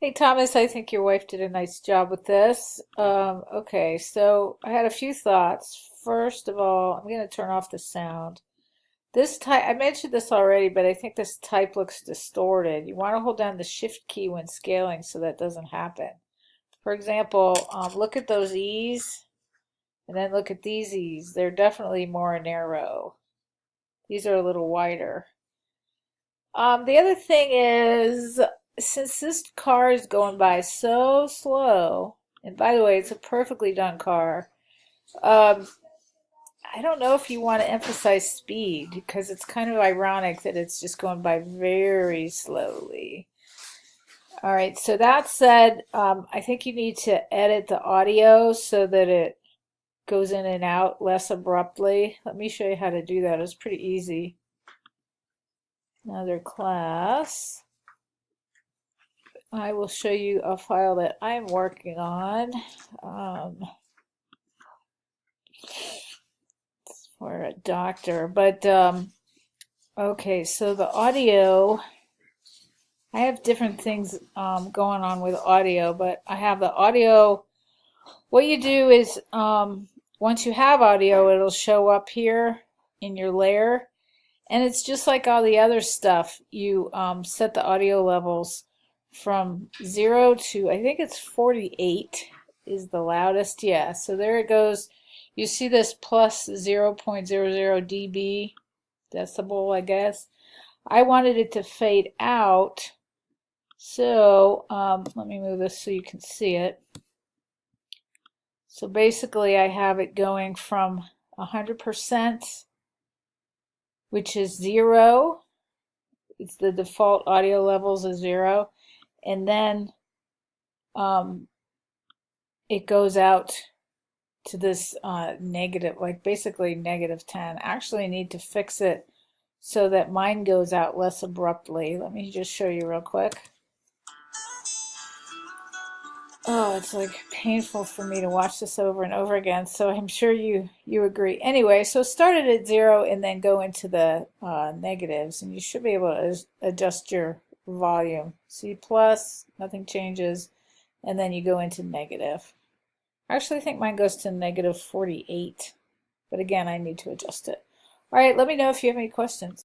Hey Thomas, I think your wife did a nice job with this. Okay, so I had a few thoughts. First of all, I'm going to turn off the sound. This type, I mentioned this already, but I think this type looks distorted. You want to hold down the shift key when scaling so that doesn't happen. For example, look at those E's and then look at these E's. They're definitely more narrow. These are a little wider. The other thing is, since this car is going by so slow, and by the way, it's a perfectly done car, um, I don't know if you want to emphasize speed because it's kind of ironic that it's just going by very slowly. All right, so that said, I think you need to edit the audio so that it goes in and out less abruptly. Let me show you how to do that. It's pretty easy. Another class. I will show you a file that I'm working on for a doctor. But okay, so the audio, I have different things going on with audio, but I have the audio. What you do is once you have audio, it'll show up here in your layer. And it's just like all the other stuff. You set the audio levels from 0 to, I think it's 48 is the loudest. Yeah, so there it goes. You see this plus 0.00 dB decibel, I guess. I wanted it to fade out. So let me move this so you can see it. So basically I have it going from 100%, which is 0. It's the default audio levels is 0. And then it goes out to this negative, like basically -10. I actually need to fix it so that mine goes out less abruptly. Let me just show you real quick. Oh, it's like painful for me to watch this over and over again, so I'm sure you agree. Anyway, so start it at 0 and then go into the negatives, and you should be able to adjust your volume. See plus, nothing changes, and then you go into negative. I actually think mine goes to -48, but again, I need to adjust it. All right, let me know if you have any questions.